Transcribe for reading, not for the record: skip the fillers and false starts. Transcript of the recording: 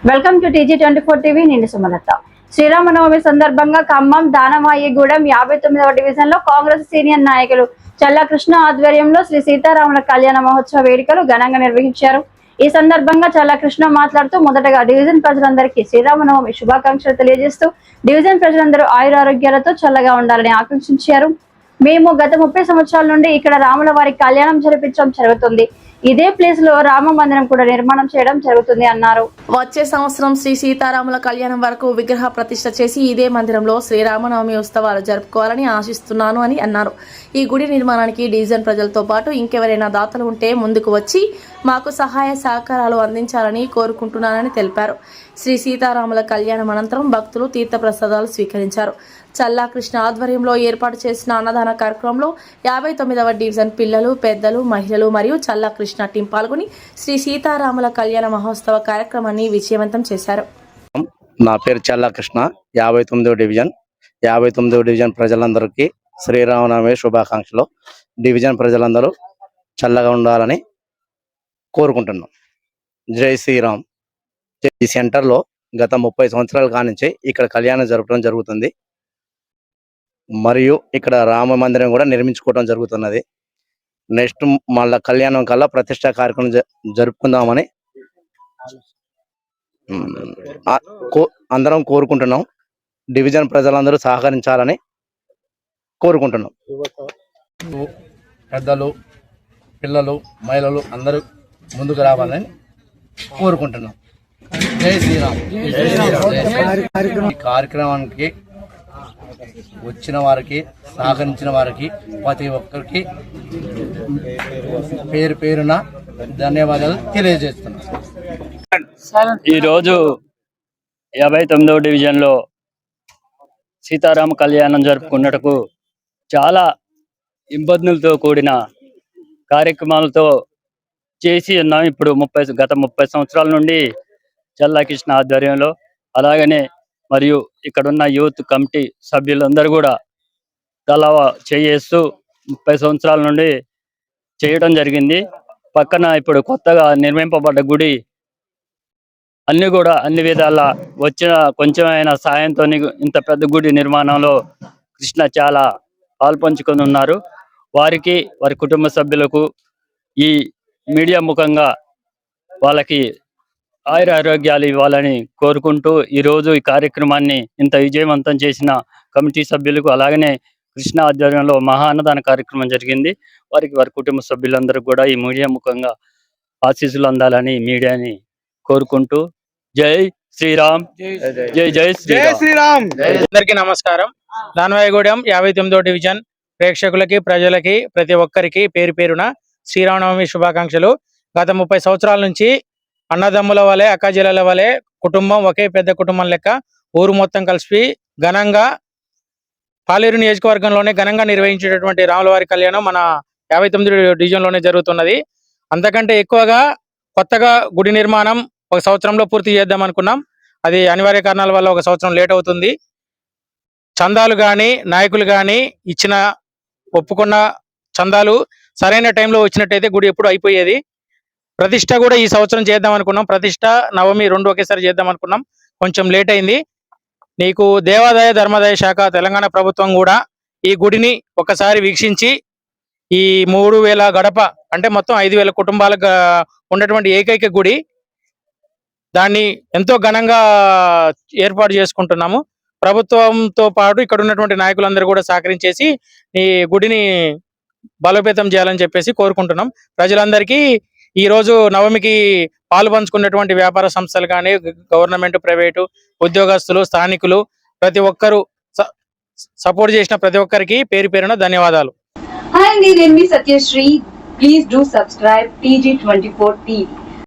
Welcome to TG24 TV. నేను సుమలత. శ్రీరామనవమి సందర్భంగా Khammam దానమాయిగూడెం 59వ division లో కాంగ్రెస్ సీనియర్ నాయకులు చల్లా కృష్ణ ఆధ్వర్యంలో శ్రీ సీతారాముల కళ్యాణ మహోత్సవ వేడుకలు ఘనంగా నిర్వహించారు. ఈ సందర్భంగా చల్లా కృష్ణ మాట్లాడుతూ మొదటగా డివిజన్ ప్రజలందరికీ శ్రీరామనవమి శుభాకాంక్షలు తెలియజేస్తూ డివిజన్ ప్రజలందరూ ఆయురారోగ్యాలతో చల్లగా ఉండాలని ఆకాంక్షించారు. మేము గత 30 సంవత్సరాల నుండి ఇక్కడ రాముల వారి కళ్యాణం జరిపించడం జరుగుతుంది. ఇదే ప్లేస్ లో రామ మందిరం కూడా నిర్మాణం చేయడం జరుగుతుంది అన్నారు. వచ్చే సంవత్సరం శ్రీ సీతారాముల కళ్యాణం వరకు విగ్రహ ప్రతిష్ఠ చేసి ఇదే మందిరంలో శ్రీరామనవమి ఉత్సవాలు జరుపుకోవాలని ఆశిస్తున్నాను అని అన్నారు. ఈ గుడి నిర్మాణానికి డివిజన్ ప్రజలతో పాటు ఇంకెవరైనా దాతలు ఉంటే ముందుకు వచ్చి మాకు సహాయ సహకారాలు అందించాలని కోరుకుంటున్నానని తెలిపారు. శ్రీ సీతారాముల కళ్యాణం అనంతరం భక్తులు తీర్థప్రసాదాలు స్వీకరించారు. చల్లా కృష్ణ ఆధ్వర్యంలో ఏర్పాటు చేసిన అన్నదాన కార్యక్రమంలో 59వ డివిజన్ పిల్లలు, పెద్దలు, మహిళలు మరియు చల్లా కృష్ణ టీం పాల్గొని శ్రీ సీతారాముల కళ్యాణ మహోత్సవ కార్యక్రమాన్ని విజయవంతం చేశారు. నా పేరు చల్లా కృష్ణ, 59వ డివిజన్ ప్రజలందరికీ శ్రీరామనవమి శుభాకాంక్షలు. డివిజన్ ప్రజలందరూ చల్లగా ఉండాలని కోరుకుంటున్నాం. జై శ్రీరామ్. ఈ సెంటర్లో గత 30 సంవత్సరాల కానించి ఇక్కడ కళ్యాణం జరపడం జరుగుతుంది. మరియు ఇక్కడ రామ మందిరం కూడా నిర్మించుకోవడం జరుగుతున్నది. నెక్స్ట్ మళ్ళా కళ్యాణం కల్లా ప్రతిష్టా కార్యక్రమం జరుపుకుందామని అందరం కోరుకుంటున్నాం. డివిజన్ ప్రజలందరూ సహకరించాలని కోరుకుంటున్నాం. పెద్దలు, పిల్లలు, మహిళలు అందరూ ముందుకు రావాలని కోరుకుంటున్నాం. జై శ్రీరామ్. ఈ కార్యక్రమానికి వచ్చిన వారికి, సహకరించిన వారికి ప్రతి ఒక్కరికి పేరు పేరున ధన్యవాదాలు తెలియజేస్తున్నాం. ఈరోజు 59వ డివిజన్లో సీతారామ కళ్యాణం జరుపుకున్నటకు చాలా ఇబ్బందులతో కూడిన కార్యక్రమాలతో చేసి ఉన్నాం. ఇప్పుడు గత 30 సంవత్సరాల నుండి చల్లా కృష్ణ ఆధ్వర్యంలో, అలాగనే మరియు ఇక్కడున్న యూత్ కమిటీ సభ్యులందరూ కూడా తలా చేస్తూ 30 సంవత్సరాల నుండి చేయడం జరిగింది. పక్కన ఇప్పుడు కొత్తగా నిర్మింపబడ్డ గుడి అన్ని విధాల వచ్చిన కొంచెమైనా సాయంతో ఇంత పెద్ద గుడి నిర్మాణంలో కృష్ణ చాలా పాల్పంచుకొని ఉన్నారు. వారికి, వారి కుటుంబ సభ్యులకు ఈ మీడియా ముఖంగా వాళ్ళకి ఆయురారోగ్యాలు ఇవ్వాలని కోరుకుంటూ ఈరోజు ఈ కార్యక్రమాన్ని ఇంత విజయవంతం చేసిన కమిటీ సభ్యులకు, అలాగనే కృష్ణ ఆధ్వర్యంలో మహా అన్నదాన కార్యక్రమం జరిగింది. వారికి, వారి కుటుంబ సభ్యులందరూ కూడా ఈ మీడియా ముఖంగా ఆశీస్సులు అందాలని మీడియాని కోరుకుంటూ జై శ్రీరామ్. జై శ్రీరామ్. అందరికీ నమస్కారం. దానమాయిగూడెం 59వ డివిజన్ ప్రేక్షకులకి, ప్రజలకి, ప్రతి ఒక్కరికి పేరు పేరున శ్రీరామనవమి శుభాకాంక్షలు. గత 30 సంవత్సరాల నుంచి అన్నదమ్ముల వలె, అక్కచెల్లెల వలె కుటుంబం, ఒకే పెద్ద కుటుంబం లెక్క ఊరు మొత్తం కలిసి ఘనంగా పాలేరు నియోజకవర్గంలోనే ఘనంగా నిర్వహించేటటువంటి రాములవారి కళ్యాణం మన 59వ డివిజన్లోనే జరుగుతున్నది. అంతకంటే ఎక్కువగా కొత్తగా గుడి నిర్మాణం 1 సంవత్సరంలో పూర్తి చేద్దాం అనుకున్నాం. అది అనివార్య కారణాల వల్ల 1 సంవత్సరం లేట్ అవుతుంది. చందాలు కానీ, నాయకులు కానీ ఇచ్చిన ఒప్పుకున్న చందాలు సరైన టైంలో వచ్చినట్టయితే గుడి ఎప్పుడు అయిపోయేది. ప్రతిష్ట కూడా ఈ సంవత్సరం చేద్దాం అనుకున్నాం. ప్రతిష్ట, నవమి 2 ఒకేసారి చేద్దాం అనుకున్నాం. కొంచెం లేట్ అయింది. నీకు దేవాదాయ ధర్మాదాయ శాఖ తెలంగాణ ప్రభుత్వం కూడా ఈ గుడిని ఒకసారి వీక్షించి ఈ 3000 గడప అంటే మొత్తం 5000 కుటుంబాలకు ఉన్నటువంటి ఏకైక గుడి, దాన్ని ఎంతో ఘనంగా ఏర్పాటు చేసుకుంటున్నాము. ప్రభుత్వంతో పాటు ఇక్కడ ఉన్నటువంటి నాయకులందరూ కూడా సహకరించేసి ఈ గుడిని బలోపేతం చేయాలని చెప్పేసి కోరుకుంటున్నాం. ప్రజలందరికీ ఈ రోజు నవమికి పాలు పంచుకున్నటువంటి వ్యాపార సంస్థలు కానీ, గవర్నమెంట్, ప్రైవేటు ఉద్యోగస్తులు, స్థానికులు ప్రతి ఒక్కరూ సపోర్ట్ చేసిన ప్రతి ఒక్కరికి పేరు పేరున ధన్యవాదాలు. హాయ్ అండి, నేను మీ Satyasri. Please do subscribe TG24 TV.